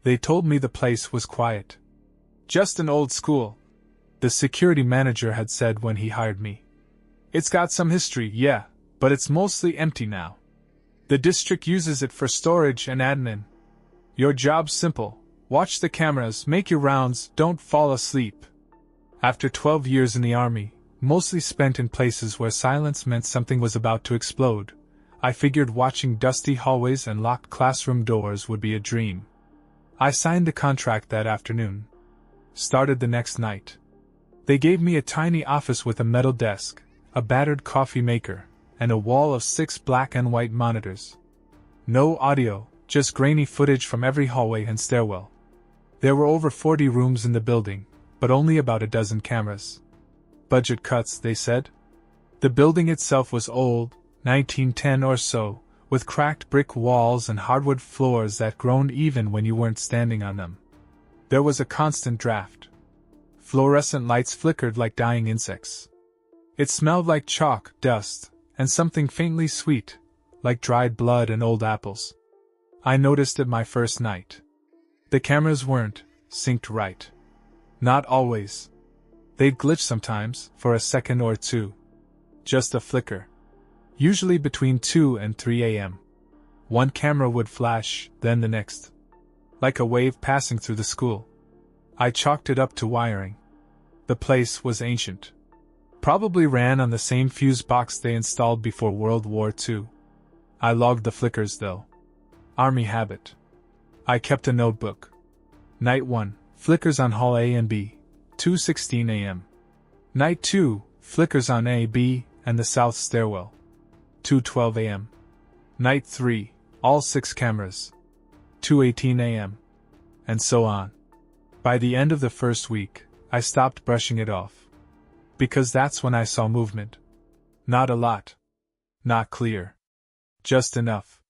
They told me the place was quiet. Just an old school, the security manager had said when he hired me. It's got some history, yeah, but it's mostly empty now. The district uses it for storage and admin. Your job's simple. Watch the cameras, make your rounds, don't fall asleep. After 12 years in the army, mostly spent in places where silence meant something was about to explode, I figured watching dusty hallways and locked classroom doors would be a dream. I signed the contract that afternoon. Started the next night. They gave me a tiny office with a metal desk, a battered coffee maker, and a wall of 6 black and white monitors. No audio, just grainy footage from every hallway and stairwell. There were over 40 rooms in the building, but only about a dozen cameras. Budget cuts, they said. The building itself was old, 1910 or so, with cracked brick walls and hardwood floors that groaned even when you weren't standing on them. There was a constant draft. Fluorescent lights flickered like dying insects. It smelled like chalk, dust, and something faintly sweet, like dried blood and old apples. I noticed it my first night. The cameras weren't synced right. Not always. They'd glitch sometimes, for a second or two. Just a flicker. Usually between 2 and 3 a.m. One camera would flash, then the next. Like a wave passing through the school. I chalked it up to wiring. The place was ancient. Probably ran on the same fuse box they installed before World War II. I logged the flickers though. Army habit. I kept a notebook. Night 1, flickers on Hall A and B, 2:16 a.m. Night 2, flickers on A, B, and the south stairwell, 2:12 a.m. Night 3, all 6 cameras, 2:18 a.m. And so on. By the end of the first week, I stopped brushing it off. Because that's when I saw movement. Not a lot. Not clear. Just enough.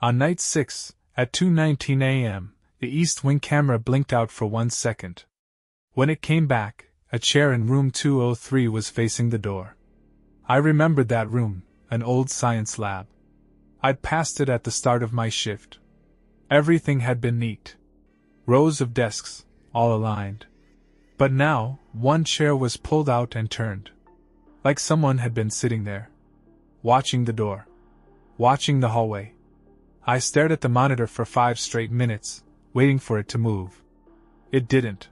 On night 6, at 2:19 a.m., the east wing camera blinked out for 1 second. When it came back, a chair in room 203 was facing the door. I remembered that room, an old science lab. I'd passed it at the start of my shift. Everything had been neat. Rows of desks, all aligned. But now, one chair was pulled out and turned. Like someone had been sitting there. Watching the door. Watching the hallway. I stared at the monitor for 5 straight minutes, waiting for it to move. It didn't.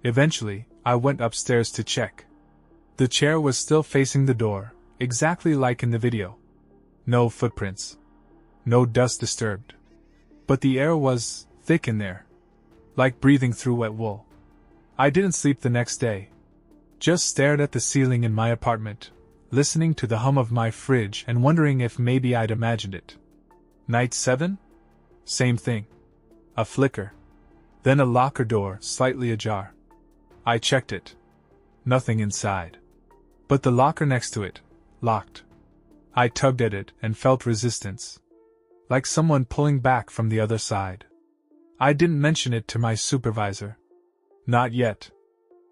Eventually, I went upstairs to check. The chair was still facing the door, exactly like in the video. No footprints. No dust disturbed. But the air was thick in there. Like breathing through wet wool. I didn't sleep the next day. Just stared at the ceiling in my apartment, listening to the hum of my fridge and wondering if maybe I'd imagined it. Night 7? Same thing. A flicker. Then a locker door, slightly ajar. I checked it. Nothing inside. But the locker next to it, locked. I tugged at it and felt resistance. Like someone pulling back from the other side. I didn't mention it to my supervisor. Not yet.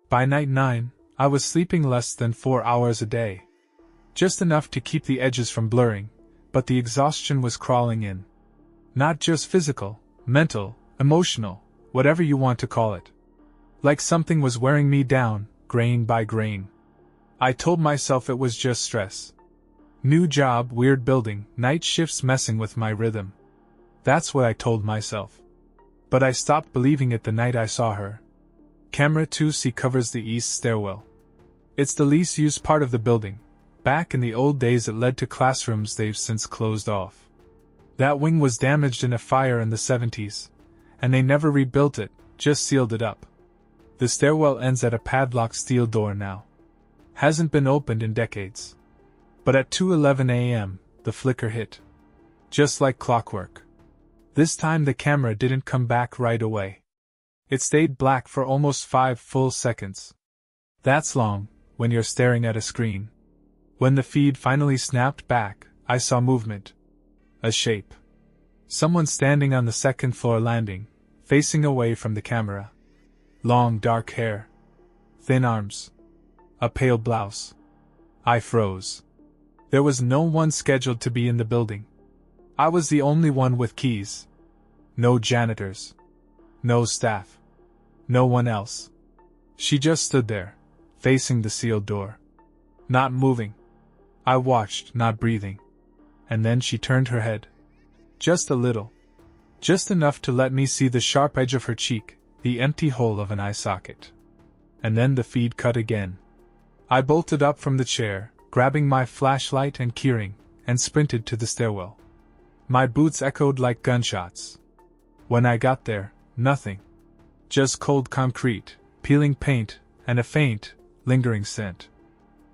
By night 9, I was sleeping less than 4 hours a day. Just enough to keep the edges from blurring, but the exhaustion was crawling in. Not just physical, mental, emotional, whatever you want to call it. Like something was wearing me down, grain by grain. I told myself it was just stress. New job, weird building, night shifts messing with my rhythm. That's what I told myself. But I stopped believing it the night I saw her. Camera 2C covers the east stairwell. It's the least used part of the building. Back in the old days it led to classrooms they've since closed off. That wing was damaged in a fire in the 70s, and they never rebuilt it, just sealed it up. The stairwell ends at a padlocked steel door now. Hasn't been opened in decades. But at 2:11 a.m., the flicker hit. Just like clockwork. This time the camera didn't come back right away. It stayed black for almost 5 full seconds. That's long, when you're staring at a screen. When the feed finally snapped back, I saw movement. A shape. Someone standing on the second floor landing, facing away from the camera. Long dark hair. Thin arms. A pale blouse. I froze. There was no one scheduled to be in the building. I was the only one with keys. No janitors. No staff. No one else. She just stood there, facing the sealed door. Not moving. I watched, not breathing. And then she turned her head. Just a little. Just enough to let me see the sharp edge of her cheek, the empty hole of an eye socket. And then the feed cut again. I bolted up from the chair, grabbing my flashlight and keyring, and sprinted to the stairwell. My boots echoed like gunshots. When I got there, nothing. Just cold concrete, peeling paint, and a faint, lingering scent.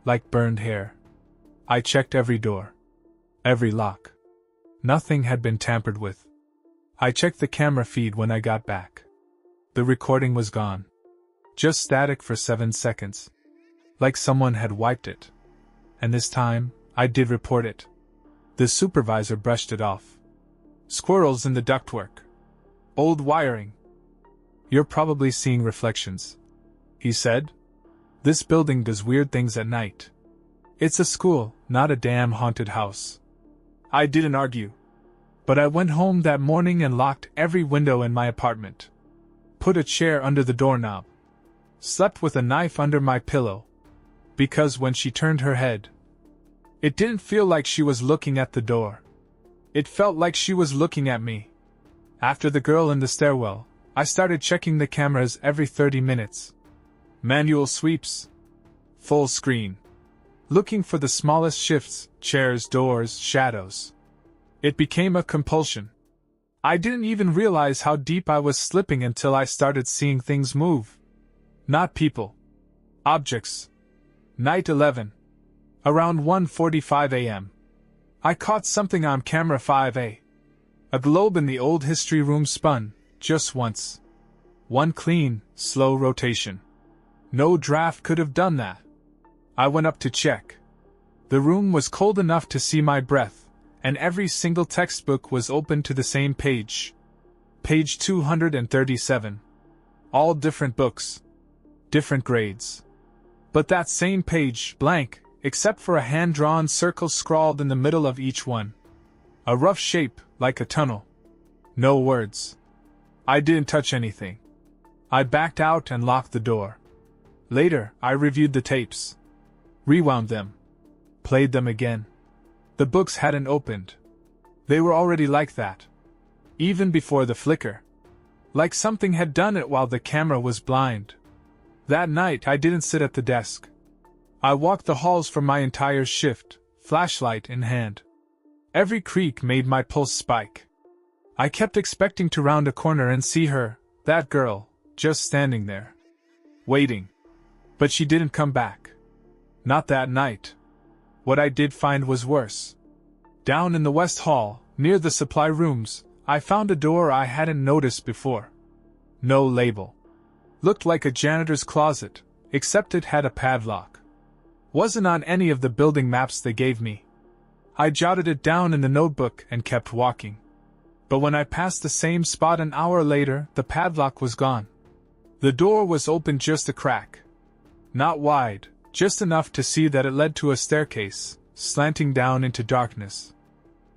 Like burned hair. I checked every door. Every lock. Nothing had been tampered with. I checked the camera feed when I got back. The recording was gone. Just static for 7 seconds. Like someone had wiped it. And this time, I did report it. The supervisor brushed it off. Squirrels in the ductwork. Old wiring. You're probably seeing reflections, he said. This building does weird things at night. It's a school, not a damn haunted house. I didn't argue. But I went home that morning and locked every window in my apartment. Put a chair under the doorknob. Slept with a knife under my pillow. Because when she turned her head, it didn't feel like she was looking at the door. It felt like she was looking at me. After the girl in the stairwell, I started checking the cameras every 30 minutes. Manual sweeps. Full screen. Looking for the smallest shifts, chairs, doors, shadows. It became a compulsion. I didn't even realize how deep I was slipping until I started seeing things move. Not people. Objects. Night 11. Around 1:45 a.m. I caught something on camera 5A. A globe in the old history room spun, just once. One clean, slow rotation. No draft could have done that. I went up to check. The room was cold enough to see my breath, and every single textbook was open to the same page. Page 237. All different books. Different grades. But that same page, blank, except for a hand-drawn circle scrawled in the middle of each one. A rough shape, like a tunnel. No words. I didn't touch anything. I backed out and locked the door. Later, I reviewed the tapes. Rewound them. Played them again. The books hadn't opened. They were already like that. Even before the flicker. Like something had done it while the camera was blind. That night I didn't sit at the desk. I walked the halls for my entire shift, flashlight in hand. Every creak made my pulse spike. I kept expecting to round a corner and see her, that girl, just standing there. Waiting. But she didn't come back. Not that night. What I did find was worse. Down in the West Hall, near the supply rooms, I found a door I hadn't noticed before. No label. Looked like a janitor's closet, except it had a padlock. Wasn't on any of the building maps they gave me. I jotted it down in the notebook and kept walking. But when I passed the same spot an hour later, the padlock was gone. The door was open just a crack. Not wide, just enough to see that it led to a staircase, slanting down into darkness.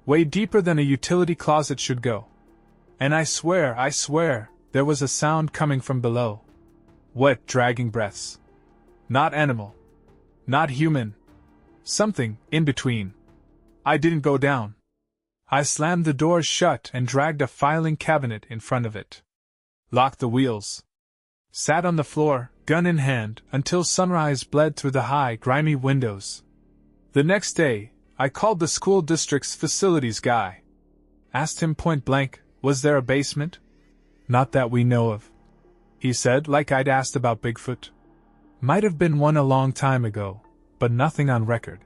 Way deeper than a utility closet should go. And I swear, there was a sound coming from below. Wet, dragging breaths. Not animal. Not human. Something in between. I didn't go down. I slammed the door shut and dragged a filing cabinet in front of it. Locked the wheels. Sat on the floor, gun in hand, until sunrise bled through the high, grimy windows. The next day, I called the school district's facilities guy. Asked him point blank, was there a basement? Not that we know of. He said, like I'd asked about Bigfoot. Might have been one a long time ago, but nothing on record.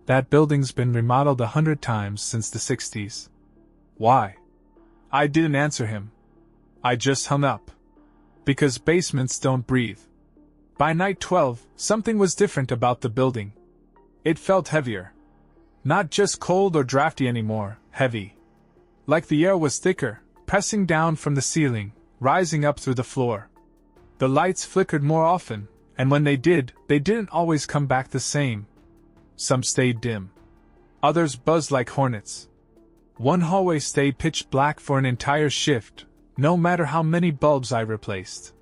That building's been remodeled 100 times since the 60s. Why? I didn't answer him. I just hung up. Because basements don't breathe. By night 12, something was different about the building. It felt heavier. Not just cold or drafty anymore, heavy. Like the air was thicker, pressing down from the ceiling, rising up through the floor. The lights flickered more often, and when they did, they didn't always come back the same. Some stayed dim. Others buzzed like hornets. One hallway stayed pitch black for an entire shift, no matter how many bulbs I replaced.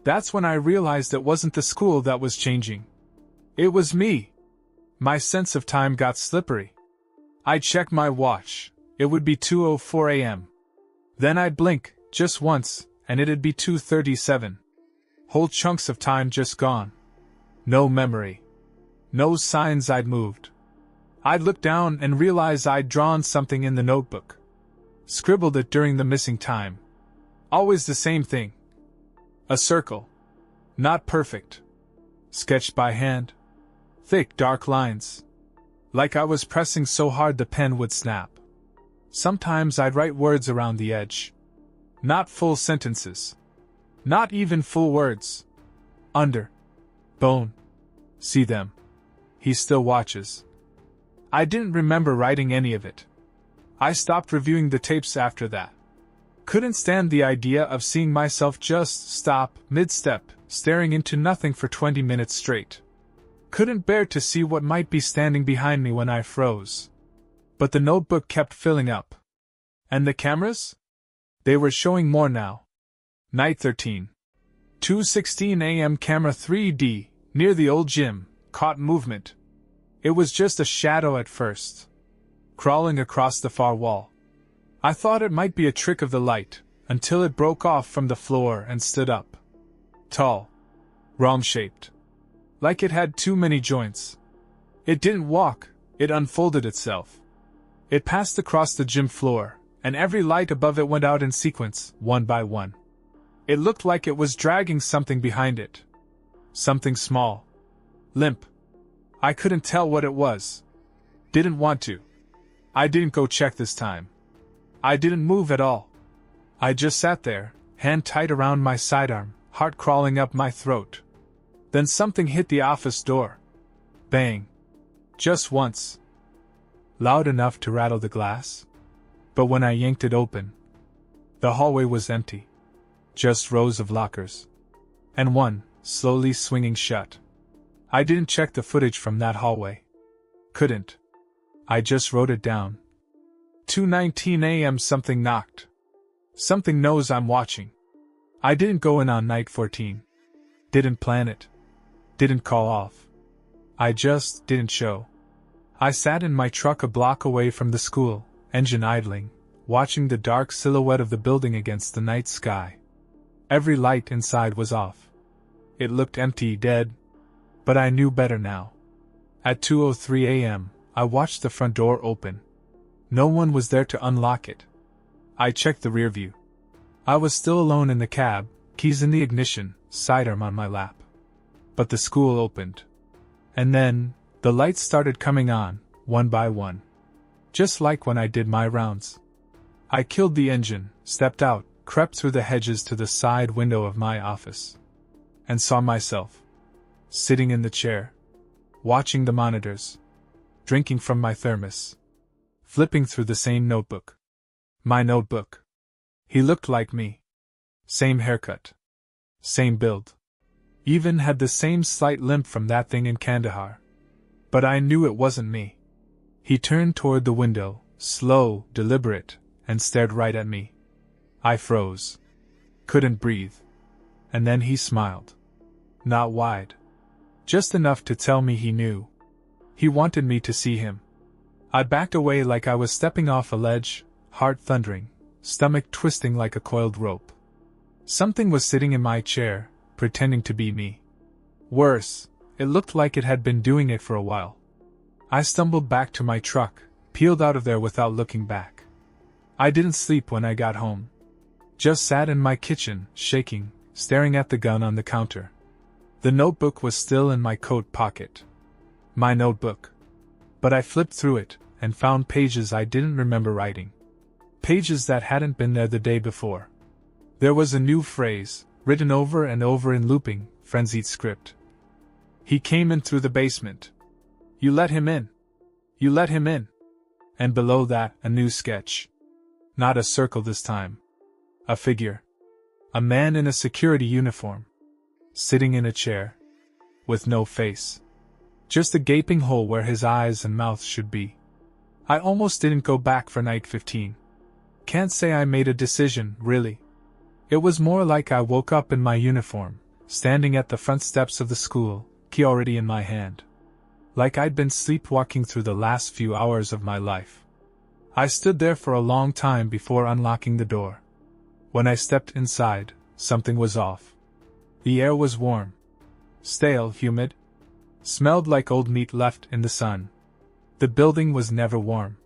That's when I realized it wasn't the school that was changing. It was me. My sense of time got slippery. I'd check my watch. It would be 2:04 a.m. Then I'd blink, just once, and it'd be 2:37. Whole chunks of time just gone. No memory. No signs I'd moved. I'd look down and realize I'd drawn something in the notebook. Scribbled it during the missing time. Always the same thing. A circle. Not perfect. Sketched by hand. Thick, dark lines. Like I was pressing so hard the pen would snap. Sometimes I'd write words around the edge. Not full sentences. Not even full words. Under. Bone. See them. He still watches. I didn't remember writing any of it. I stopped reviewing the tapes after that. Couldn't stand the idea of seeing myself just stop, mid-step, staring into nothing for 20 minutes straight. Couldn't bear to see what might be standing behind me when I froze. But the notebook kept filling up. And the cameras? They were showing more now. Night 13. 2:16 a.m. Camera 3D, near the old gym, caught movement. It was just a shadow at first. Crawling across the far wall. I thought it might be a trick of the light, until it broke off from the floor and stood up. Tall. Rom-shaped. Like it had too many joints. It didn't walk, it unfolded itself. It passed across the gym floor, and every light above it went out in sequence, one by one. It looked like it was dragging something behind it. Something small. Limp. I couldn't tell what it was. Didn't want to. I didn't go check this time. I didn't move at all. I just sat there, hand tight around my sidearm, heart crawling up my throat. Then something hit the office door. Bang. Just once. Loud enough to rattle the glass. But when I yanked it open, the hallway was empty. Just rows of lockers. And one, slowly swinging shut. I didn't check the footage from that hallway. Couldn't. I just wrote it down. 2:19 a.m. Something knocked. Something knows I'm watching. I didn't go in on night 14. Didn't plan it. Didn't call off. I just didn't show. I sat in my truck a block away from the school, engine idling, watching the dark silhouette of the building against the night sky. Every light inside was off. It looked empty, dead. But I knew better now. At 2:03 a.m., I watched the front door open. No one was there to unlock it. I checked the rear view. I was still alone in the cab, keys in the ignition, sidearm on my lap. But the school opened. And then, the lights started coming on, one by one. Just like when I did my rounds. I killed the engine, stepped out, crept through the hedges to the side window of my office. And saw myself. Sitting in the chair. Watching the monitors. Drinking from my thermos. Flipping through the same notebook. My notebook. He looked like me. Same haircut. Same build. Even had the same slight limp from that thing in Kandahar. But I knew it wasn't me. He turned toward the window, slow, deliberate, and stared right at me. I froze. Couldn't breathe. And then he smiled. Not wide. Just enough to tell me he knew. He wanted me to see him. I backed away like I was stepping off a ledge, heart thundering, stomach twisting like a coiled rope. Something was sitting in my chair, pretending to be me. Worse, it looked like it had been doing it for a while. I stumbled back to my truck, peeled out of there without looking back. I didn't sleep when I got home. Just sat in my kitchen, shaking, staring at the gun on the counter. The notebook was still in my coat pocket. My notebook. But I flipped through it, and found pages I didn't remember writing. Pages that hadn't been there the day before. There was a new phrase, written over and over in looping, frenzied script. He came in through the basement. You let him in. You let him in. And below that, a new sketch. Not a circle this time. A figure. A man in a security uniform. Sitting in a chair. With no face. Just a gaping hole where his eyes and mouth should be. I almost didn't go back for night 15. Can't say I made a decision, really. It was more like I woke up in my uniform, standing at the front steps of the school, key already in my hand. Like I'd been sleepwalking through the last few hours of my life. I stood there for a long time before unlocking the door. When I stepped inside, something was off. The air was warm. Stale, humid. Smelled like old meat left in the sun. The building was never warm.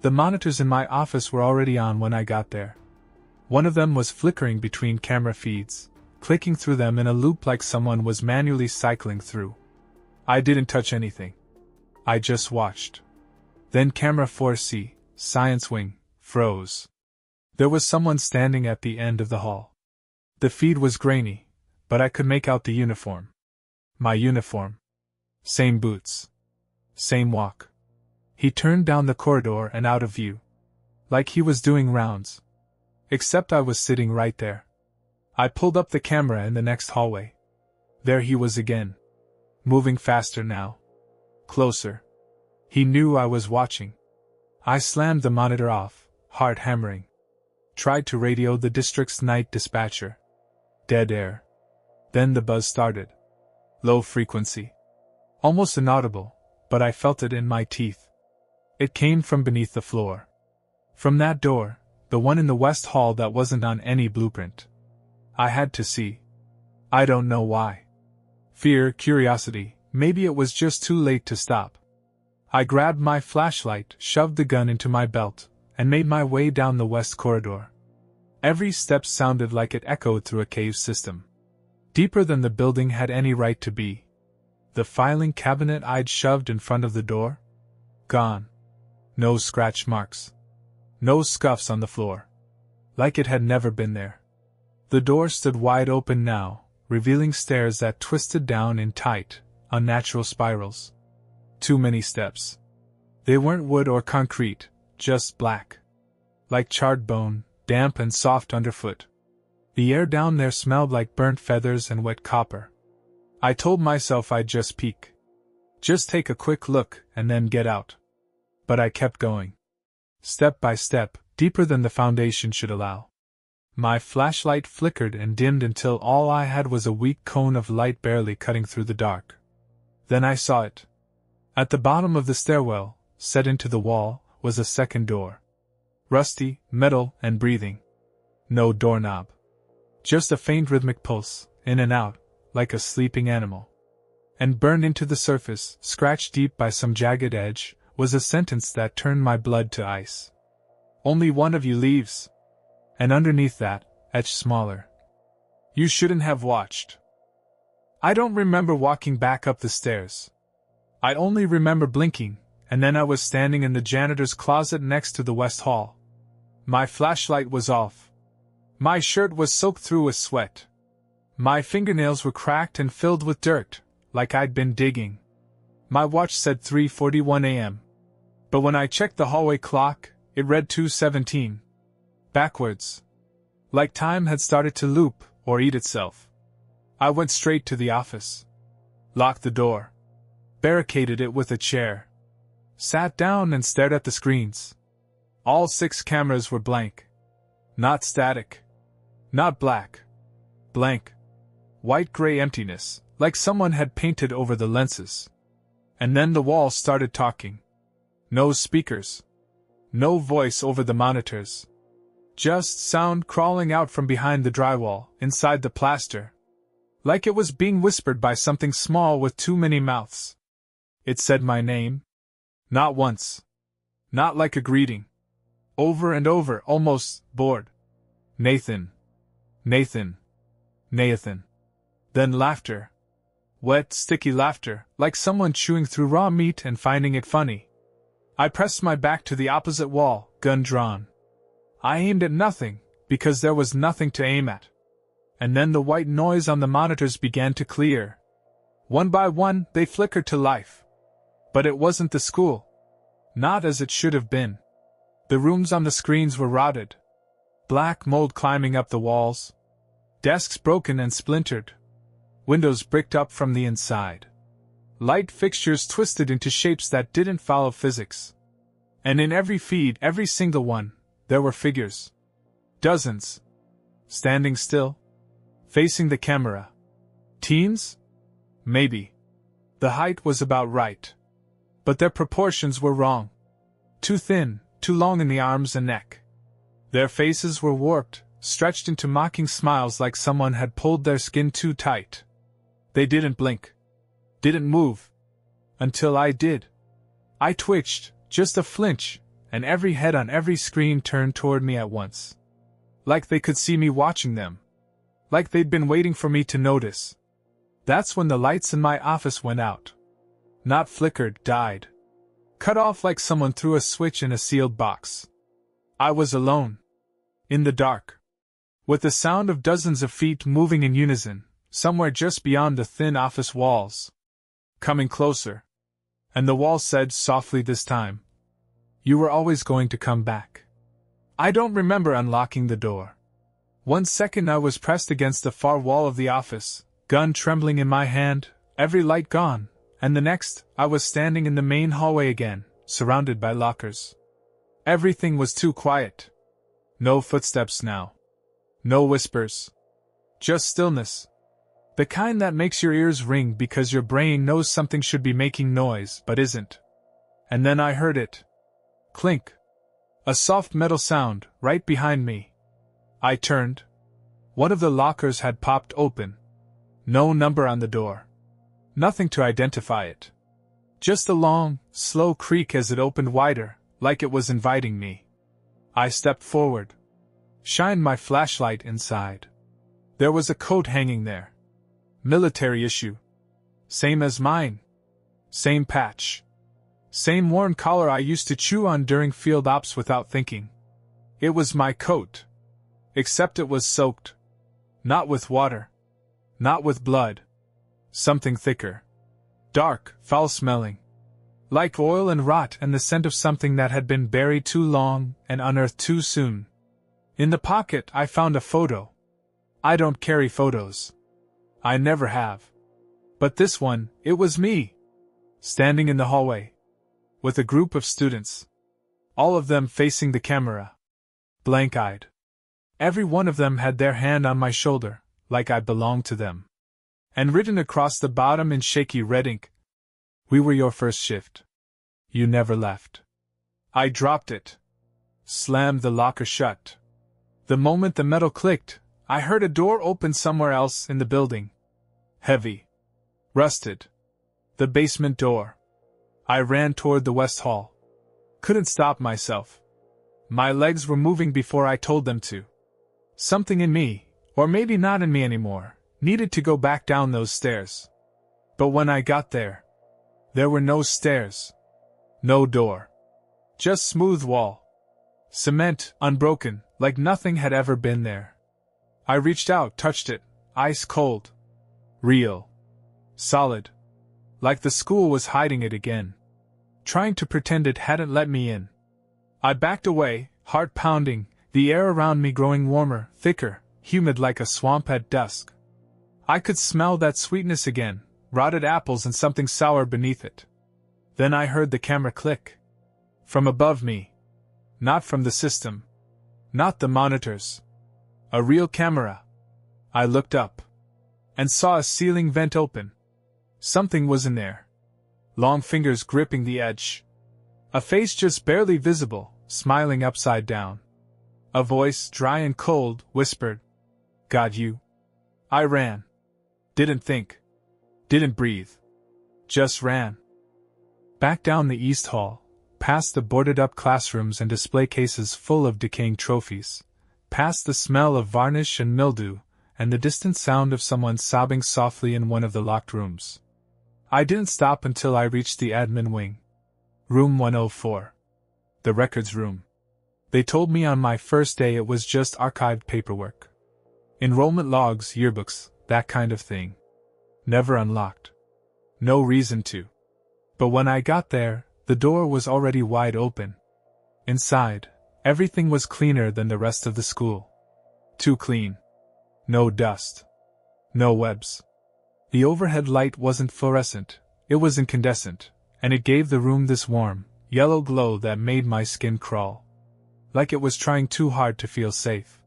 The monitors in my office were already on when I got there. One of them was flickering between camera feeds, clicking through them in a loop like someone was manually cycling through. I didn't touch anything. I just watched. Then camera 4C, Science Wing, froze. There was someone standing at the end of the hall. The feed was grainy, but I could make out the uniform. My uniform. Same boots. Same walk. He turned down the corridor and out of view. Like he was doing rounds. Except I was sitting right there. I pulled up the camera in the next hallway. There he was again. Moving faster now. Closer. He knew I was watching. I slammed the monitor off, heart hammering. Tried to radio the district's night dispatcher. Dead air. Then the buzz started. Low frequency. Almost inaudible, but I felt it in my teeth. It came from beneath the floor. From that door, the one in the West Hall that wasn't on any blueprint. I had to see. I don't know why. Fear, curiosity, maybe it was just too late to stop. I grabbed my flashlight, shoved the gun into my belt, and made my way down the west corridor. Every step sounded like it echoed through a cave system. Deeper than the building had any right to be. The filing cabinet I'd shoved in front of the door? Gone. No scratch marks. No scuffs on the floor. Like it had never been there. The door stood wide open now, revealing stairs that twisted down in tight, unnatural spirals. Too many steps. They weren't wood or concrete, just black. Like charred bone, damp and soft underfoot. The air down there smelled like burnt feathers and wet copper. I told myself I'd just peek. Just take a quick look and then get out. But I kept going. Step by step, deeper than the foundation should allow. My flashlight flickered and dimmed until all I had was a weak cone of light barely cutting through the dark. Then I saw it. At the bottom of the stairwell, set into the wall, was a second door. Rusty, metal, and breathing. No doorknob. Just a faint rhythmic pulse, in and out, like a sleeping animal. And burned into the surface, scratched deep by some jagged edge, was a sentence that turned my blood to ice. Only one of you leaves. And underneath that, etched smaller. You shouldn't have watched. I don't remember walking back up the stairs. I only remember blinking, and then I was standing in the janitor's closet next to the West Hall. My flashlight was off. My shirt was soaked through with sweat. My fingernails were cracked and filled with dirt, like I'd been digging. My watch said 3:41 a.m. But when I checked the hallway clock, it read 2:17. Backwards. Like time had started to loop, or eat itself. I went straight to the office. Locked the door. Barricaded it with a chair. Sat down and stared at the screens. All 6 cameras were blank. Not static. Not black. Blank. White-gray emptiness, like someone had painted over the lenses. And then the wall started talking. No speakers. No voice over the monitors. Just sound crawling out from behind the drywall, inside the plaster. Like it was being whispered by something small with too many mouths. It said my name. Not once. Not like a greeting. Over and over, almost bored. Nathan. Nathan. Nathan. Then laughter. Wet, sticky laughter, like someone chewing through raw meat and finding it funny. I pressed my back to the opposite wall, gun drawn. I aimed at nothing, because there was nothing to aim at. And then the white noise on the monitors began to clear. One by one, they flickered to life. But it wasn't the school. Not as it should have been. The rooms on the screens were rotted. Black mold climbing up the walls. Desks broken and splintered. Windows bricked up from the inside. Light fixtures twisted into shapes that didn't follow physics. And in every feed, every single one, there were figures. Dozens. Standing still? Facing the camera. Teens? Maybe. The height was about right. But their proportions were wrong. Too thin, too long in the arms and neck. Their faces were warped, stretched into mocking smiles like someone had pulled their skin too tight. They didn't blink. Didn't move. Until I did. I twitched, just a flinch, and every head on every screen turned toward me at once. Like they could see me watching them. Like they'd been waiting for me to notice. That's when the lights in my office went out. Not flickered, died. Cut off like someone threw a switch in a sealed box. I was alone. In the dark. With the sound of dozens of feet moving in unison, somewhere just beyond the thin office walls. Coming closer. And the wall said softly this time, "You were always going to come back." I don't remember unlocking the door. 1 second I was pressed against the far wall of the office, gun trembling in my hand, every light gone, and the next, I was standing in the main hallway again, surrounded by lockers. Everything was too quiet. No footsteps now. No whispers. Just stillness. The kind that makes your ears ring because your brain knows something should be making noise but isn't. And then I heard it. Clink. A soft metal sound, right behind me. I turned. One of the lockers had popped open. No number on the door. Nothing to identify it. Just a long, slow creak as it opened wider, like it was inviting me. I stepped forward. Shined my flashlight inside. There was a coat hanging there. Military issue. Same as mine. Same patch. Same worn collar I used to chew on during field ops without thinking. It was my coat. Except it was soaked. Not with water. Not with blood. Something thicker. Dark, foul-smelling. Like oil and rot and the scent of something that had been buried too long and unearthed too soon. In the pocket I found a photo. I don't carry photos. I never have. But this one, it was me. Standing in the hallway. With a group of students. All of them facing the camera. Blank-eyed. Every one of them had their hand on my shoulder, like I belonged to them. And written across the bottom in shaky red ink, "We were your first shift. You never left." I dropped it. Slammed the locker shut. The moment the metal clicked, I heard a door open somewhere else in the building. Heavy. Rusted. The basement door. I ran toward the West Hall. Couldn't stop myself. My legs were moving before I told them to. Something in me, or maybe not in me anymore, needed to go back down those stairs. But when I got there were no stairs. No door. Just smooth wall. Cement, unbroken, like nothing had ever been there. I reached out, touched it, ice cold. Real. Solid. Like the school was hiding it again. Trying to pretend it hadn't let me in. I backed away, heart pounding, the air around me growing warmer, thicker, humid like a swamp at dusk. I could smell that sweetness again, rotted apples and something sour beneath it. Then I heard the camera click. From above me. Not from the system. Not the monitors. A real camera. I looked up. And saw a ceiling vent open. Something was in there. Long fingers gripping the edge. A face just barely visible, smiling upside down. A voice, dry and cold, whispered, "Got you." I ran. Didn't think. Didn't breathe. Just ran. Back down the East Hall, past the boarded-up classrooms and display cases full of decaying trophies, past the smell of varnish and mildew, and the distant sound of someone sobbing softly in one of the locked rooms. I didn't stop until I reached the admin wing. Room 104. The records room. They told me on my first day it was just archived paperwork. Enrollment logs, yearbooks, that kind of thing. Never unlocked. No reason to. But when I got there, the door was already wide open. Inside, everything was cleaner than the rest of the school. Too clean. No dust. No webs. The overhead light wasn't fluorescent, it was incandescent, and it gave the room this warm, yellow glow that made my skin crawl. Like it was trying too hard to feel safe.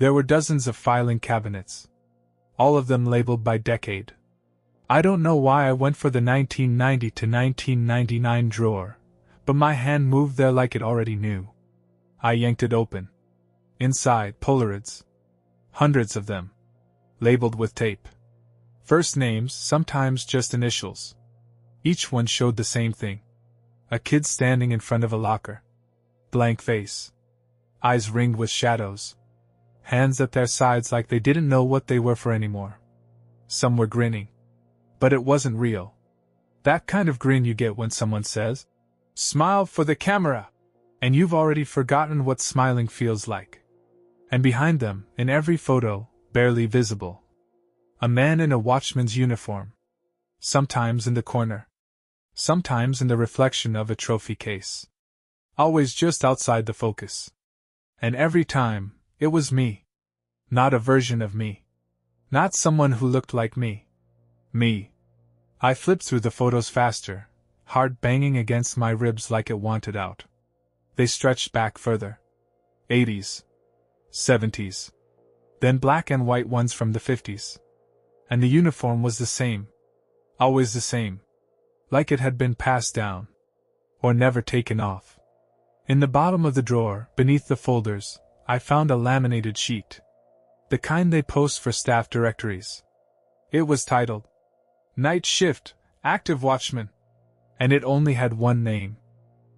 There were dozens of filing cabinets, all of them labeled by decade. I don't know why I went for the 1990 to 1999 drawer, but my hand moved there like it already knew. I yanked it open. Inside, Polaroids. Hundreds of them. Labeled with tape. First names, sometimes just initials. Each one showed the same thing. A kid standing in front of a locker. Blank face. Eyes ringed with shadows. Hands at their sides like they didn't know what they were for anymore. Some were grinning. But it wasn't real. That kind of grin you get when someone says, "Smile for the camera," and you've already forgotten what smiling feels like. And behind them, in every photo, barely visible, a man in a watchman's uniform. Sometimes in the corner. Sometimes in the reflection of a trophy case. Always just outside the focus. And every time, it was me. Not a version of me. Not someone who looked like me. Me. I flipped through the photos faster, heart banging against my ribs like it wanted out. They stretched back further. 80s. 70s. Then black and white ones from the 50s. And the uniform was the same. Always the same. Like it had been passed down. Or never taken off. In the bottom of the drawer, beneath the folders, I found a laminated sheet. The kind they post for staff directories. It was titled, "Night Shift, Active Watchman." And it only had one name.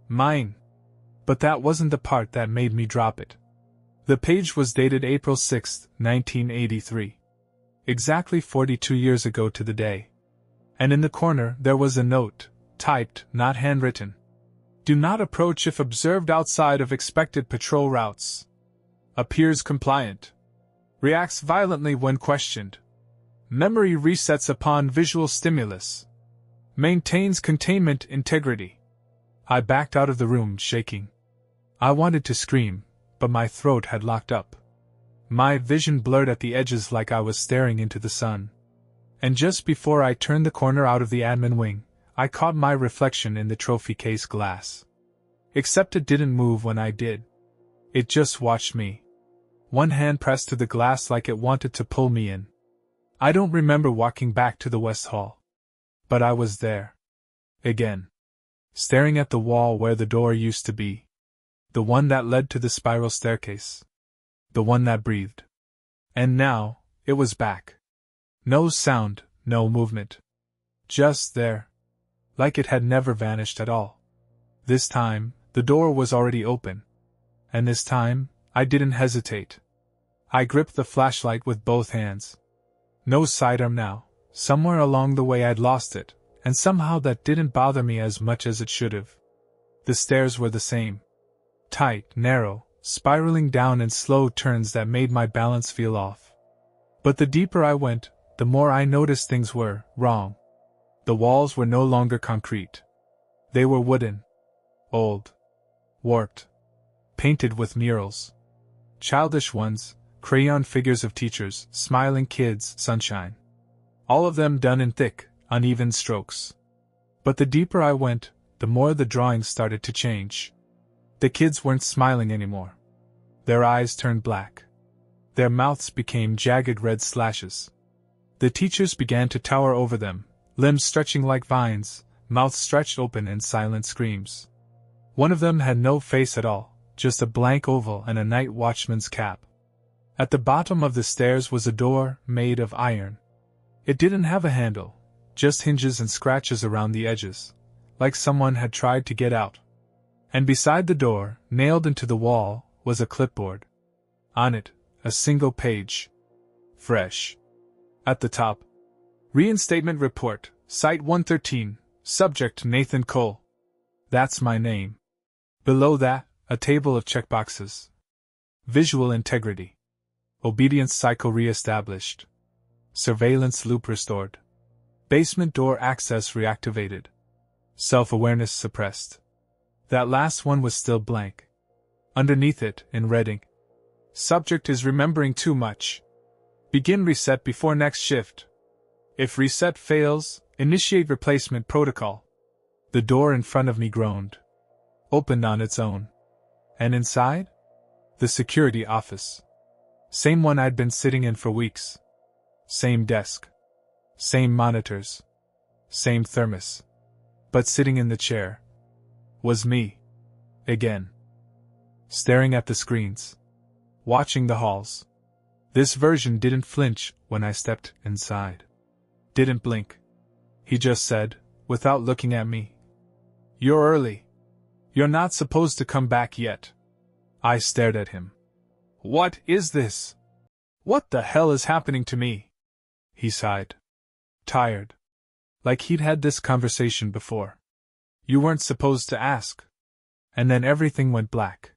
Mine. But that wasn't the part that made me drop it. The page was dated April 6, 1983. Exactly 42 years ago to the day. And in the corner there was a note, typed, not handwritten. "Do not approach if observed outside of expected patrol routes. Appears compliant. Reacts violently when questioned. Memory resets upon visual stimulus. Maintains containment integrity." I backed out of the room, shaking. I wanted to scream, but my throat had locked up. My vision blurred at the edges like I was staring into the sun. And just before I turned the corner out of the admin wing, I caught my reflection in the trophy case glass. Except it didn't move when I did. It just watched me. One hand pressed to the glass like it wanted to pull me in. I don't remember walking back to the West Hall. But I was there. Again. Staring at the wall where the door used to be. The one that led to the spiral staircase. The one that breathed. And now, it was back. No sound, no movement. Just there. Like it had never vanished at all. This time, the door was already open. And this time, I didn't hesitate. I gripped the flashlight with both hands. No sidearm now. Somewhere along the way I'd lost it, and somehow that didn't bother me as much as it should have. The stairs were the same. Tight, narrow, spiraling down in slow turns that made my balance feel off. But the deeper I went, the more I noticed things were wrong. The walls were no longer concrete. They were wooden. Old. Warped. Painted with murals. Childish ones, crayon figures of teachers, smiling kids, sunshine. All of them done in thick, uneven strokes. But the deeper I went, the more the drawings started to change. The kids weren't smiling anymore. Their eyes turned black. Their mouths became jagged red slashes. The teachers began to tower over them, limbs stretching like vines, mouths stretched open in silent screams. One of them had no face at all, just a blank oval and a night watchman's cap. At the bottom of the stairs was a door made of iron. It didn't have a handle, just hinges and scratches around the edges, like someone had tried to get out. And beside the door, nailed into the wall, was a clipboard. On it, a single page. Fresh. At the top, Reinstatement Report, Site 113, Subject Nathan Cole. That's my name. Below that, a table of checkboxes. Visual integrity. Obedience cycle re-established. Surveillance loop restored. Basement door access reactivated. Self-awareness suppressed. That last one was still blank. Underneath it, in red ink. Subject is remembering too much. Begin reset before next shift. If reset fails, initiate replacement protocol. The door in front of me groaned. Opened on its own. And inside? The security office. Same one I'd been sitting in for weeks. Same desk. Same monitors. Same thermos. But sitting in the chair was me. Again. Staring at the screens. Watching the halls. This version didn't flinch when I stepped inside. Didn't blink. He just said, without looking at me, "You're early. You're not supposed to come back yet." I stared at him. What is this? What the hell is happening to me? He sighed. Tired. Like he'd had this conversation before. You weren't supposed to ask. And then everything went black.